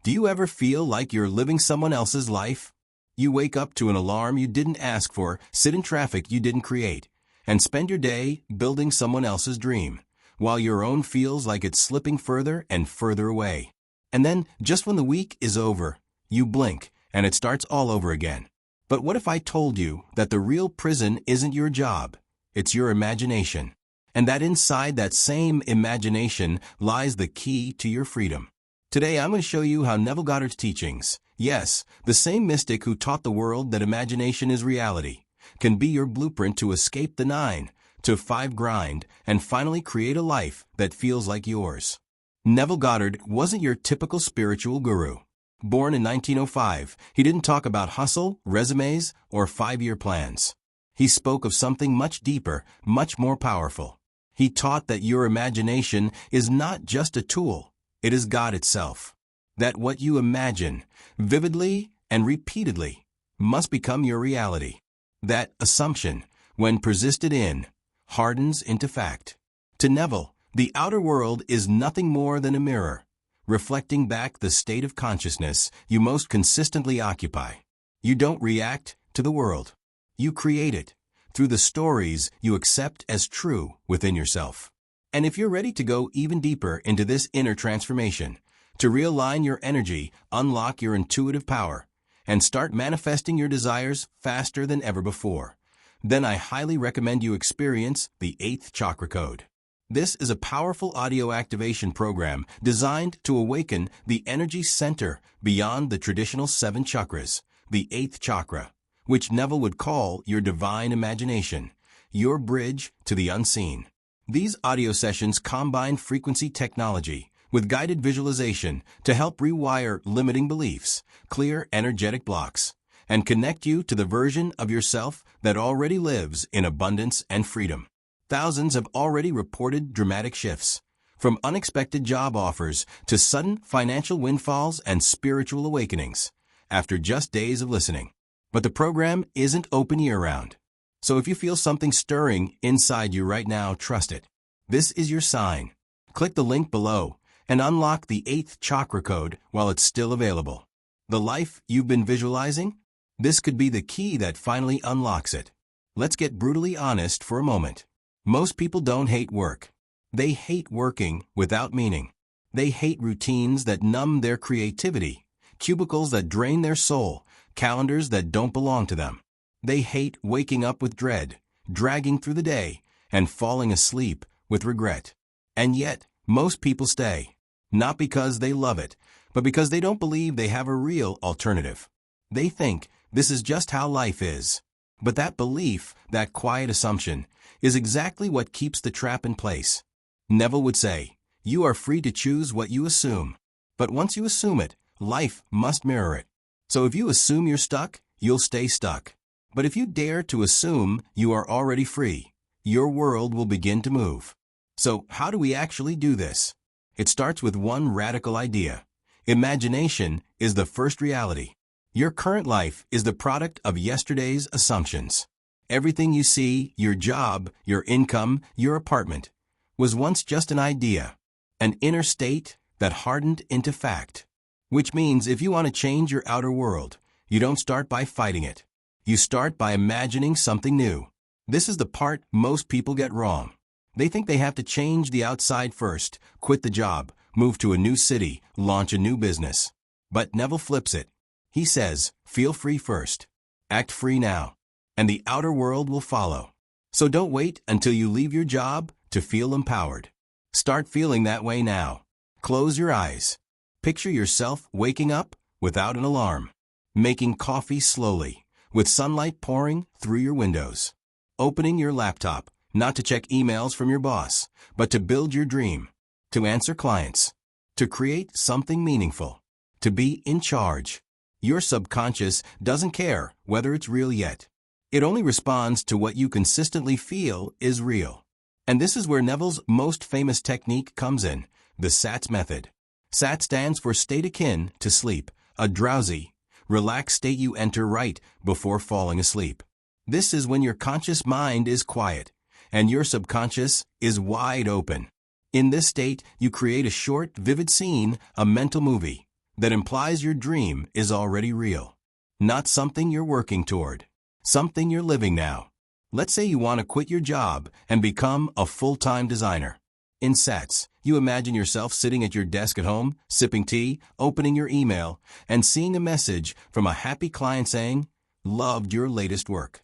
Do you ever feel like you're living someone else's life? You wake up to an alarm you didn't ask for, sit in traffic you didn't create, and spend your day building someone else's dream, while your own feels like it's slipping further and further away. And then, just when the week is over, you blink, and it starts all over again. But what if I told you that the real prison isn't your job, it's your imagination, and that inside that same imagination lies the key to your freedom? Today I'm going to show you how Neville Goddard's teachings, yes, the same mystic who taught the world that imagination is reality, can be your blueprint to escape the 9 to 5 grind and finally create a life that feels like yours. Neville Goddard wasn't your typical spiritual guru. Born in 1905, he didn't talk about hustle, resumes, or 5-year plans. He spoke of something much deeper, much more powerful. He taught that your imagination is not just a tool, it is God itself. That what you imagine, vividly and repeatedly, must become your reality. That assumption, when persisted in, hardens into fact. To Neville, the outer world is nothing more than a mirror, reflecting back the state of consciousness you most consistently occupy. You don't react to the world. You create it, through the stories you accept as true within yourself. And if you're ready to go even deeper into this inner transformation, to realign your energy, unlock your intuitive power, and start manifesting your desires faster than ever before, then I highly recommend you experience the 8th Chakra Code. This is a powerful audio activation program designed to awaken the energy center beyond the traditional 7 chakras, the 8th chakra, which Neville would call your divine imagination, your bridge to the unseen. These audio sessions combine frequency technology with guided visualization to help rewire limiting beliefs, clear energetic blocks, and connect you to the version of yourself that already lives in abundance and freedom. Thousands have already reported dramatic shifts, from unexpected job offers to sudden financial windfalls and spiritual awakenings, after just days of listening. But the program isn't open year-round. So if you feel something stirring inside you right now, trust it. This is your sign. Click the link below and unlock the 8th Chakra Code while it's still available. The life you've been visualizing? This could be the key that finally unlocks it. Let's get brutally honest for a moment. Most people don't hate work. They hate working without meaning. They hate routines that numb their creativity, cubicles that drain their soul, calendars that don't belong to them. They hate waking up with dread, dragging through the day, and falling asleep with regret. And yet, most people stay, not because they love it, but because they don't believe they have a real alternative. They think this is just how life is. But that belief, that quiet assumption, is exactly what keeps the trap in place. Neville would say, you are free to choose what you assume. But once you assume it, life must mirror it. So if you assume you're stuck, you'll stay stuck. But if you dare to assume you are already free, your world will begin to move. So how do we actually do this? It starts with one radical idea. Imagination is the first reality. Your current life is the product of yesterday's assumptions. Everything you see, your job, your income, your apartment, was once just an idea, an inner state that hardened into fact. Which means if you want to change your outer world, you don't start by fighting it. You start by imagining something new. This is the part most people get wrong. They think they have to change the outside first, quit the job, move to a new city, launch a new business. But Neville flips it. He says, feel free first. Act free now. And the outer world will follow. So don't wait until you leave your job to feel empowered. Start feeling that way now. Close your eyes. Picture yourself waking up without an alarm, making coffee slowly, with sunlight pouring through your windows. Opening your laptop, not to check emails from your boss, but to build your dream, to answer clients, to create something meaningful, to be in charge. Your subconscious doesn't care whether it's real yet. It only responds to what you consistently feel is real. And this is where Neville's most famous technique comes in, the SATS method. SAT stands for state akin to sleep, a drowsy, relaxed state you enter right before falling asleep. This is when your conscious mind is quiet and your subconscious is wide open. In this state, you create a short, vivid scene, a mental movie, That implies your dream is already real. Not something you're working toward. Something you're living now. Let's say you want to quit your job and become a full-time designer. In SATS, you imagine yourself sitting at your desk at home, sipping tea, opening your email, and seeing a message from a happy client saying, "Loved your latest work.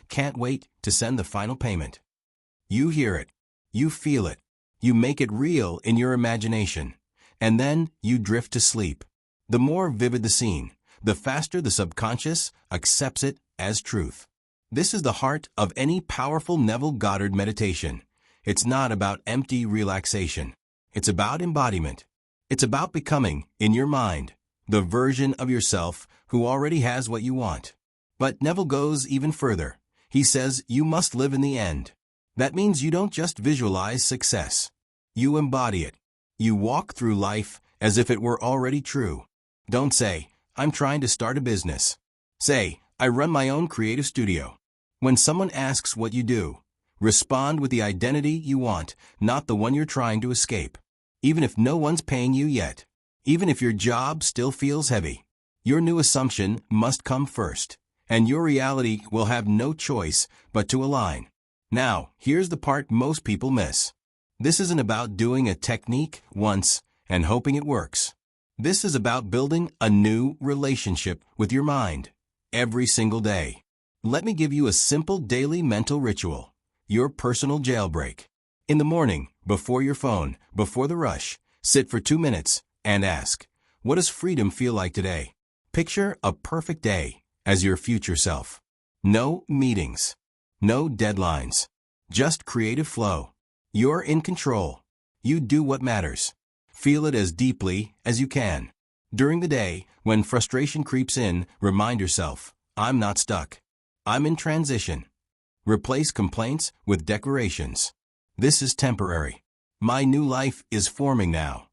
Can't wait to send the final payment." You hear it. You feel it. You make it real in your imagination. And then you drift to sleep. The more vivid the scene, the faster the subconscious accepts it as truth. This is the heart of any powerful Neville Goddard meditation. It's not about empty relaxation. It's about embodiment. It's about becoming, in your mind, the version of yourself who already has what you want. But Neville goes even further. He says you must live in the end. That means you don't just visualize success. You embody it. You walk through life as if it were already true. Don't say, "I'm trying to start a business." Say, "I run my own creative studio." When someone asks what you do, respond with the identity you want, not the one you're trying to escape. Even if no one's paying you yet, even if your job still feels heavy, your new assumption must come first, and your reality will have no choice but to align. Now, here's the part most people miss. This isn't about doing a technique once and hoping it works. This is about building a new relationship with your mind every single day. Let me give you a simple daily mental ritual, your personal jailbreak. In the morning, before your phone, before the rush, sit for 2 minutes and ask, what does freedom feel like today? Picture a perfect day as your future self. No meetings, no deadlines, just creative flow. You're in control. You do what matters. Feel it as deeply as you can. During the day, when frustration creeps in, remind yourself, I'm not stuck. I'm in transition. Replace complaints with declarations. This is temporary. My new life is forming now.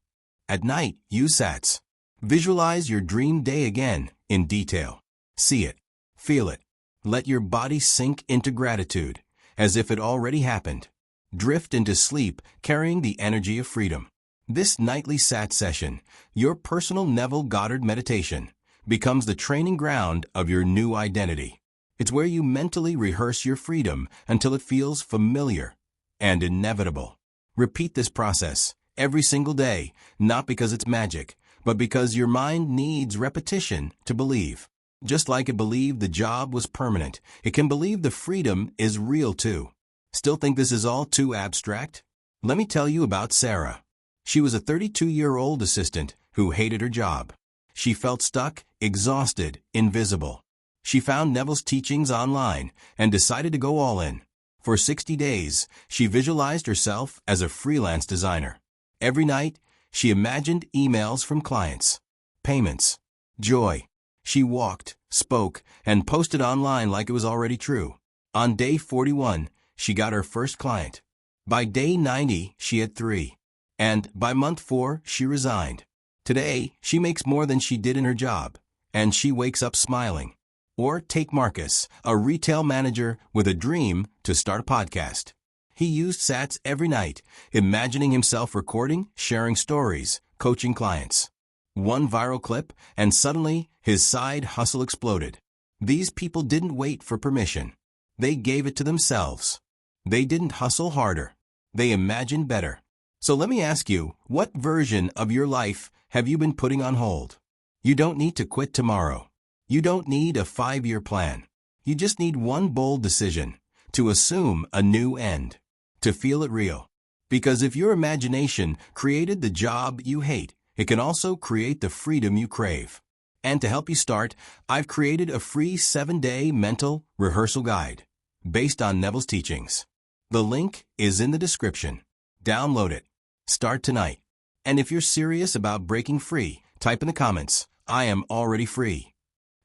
At night, use SATS. Visualize your dream day again in detail. See it. Feel it. Let your body sink into gratitude, as if it already happened. Drift into sleep, carrying the energy of freedom. This nightly SAT session, your personal Neville Goddard meditation, becomes the training ground of your new identity. It's where you mentally rehearse your freedom until it feels familiar and inevitable. Repeat this process every single day, not because it's magic, but because your mind needs repetition to believe. Just like it believed the job was permanent, it can believe the freedom is real too. Still think this is all too abstract? Let me tell you about Sarah. She was a 32-year-old assistant who hated her job. She felt stuck, exhausted, invisible. She found Neville's teachings online and decided to go all in. For 60 days, she visualized herself as a freelance designer. Every night, she imagined emails from clients, payments, joy. She walked, spoke, and posted online like it was already true. On day 41, she got her first client. By day 90, she had 3. And by month 4, she resigned. Today, she makes more than she did in her job, and she wakes up smiling. Or take Marcus, a retail manager with a dream to start a podcast. He used SATS every night, imagining himself recording, sharing stories, coaching clients. One viral clip, and suddenly his side hustle exploded. These people didn't wait for permission. They gave it to themselves. They didn't hustle harder. They imagined better. So let me ask you, what version of your life have you been putting on hold? You don't need to quit tomorrow. You don't need a 5-year plan. You just need one bold decision, to assume a new end, to feel it real. Because if your imagination created the job you hate, it can also create the freedom you crave. And to help you start, I've created a free 7-day mental rehearsal guide based on Neville's teachings. The link is in the description. Download it. Start tonight. And if you're serious about breaking free, type in the comments, I am already free.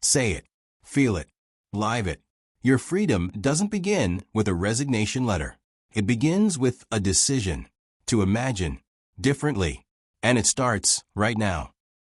Say it. Feel it. Live it. Your freedom doesn't begin with a resignation letter. It begins with a decision to imagine differently. And it starts right now.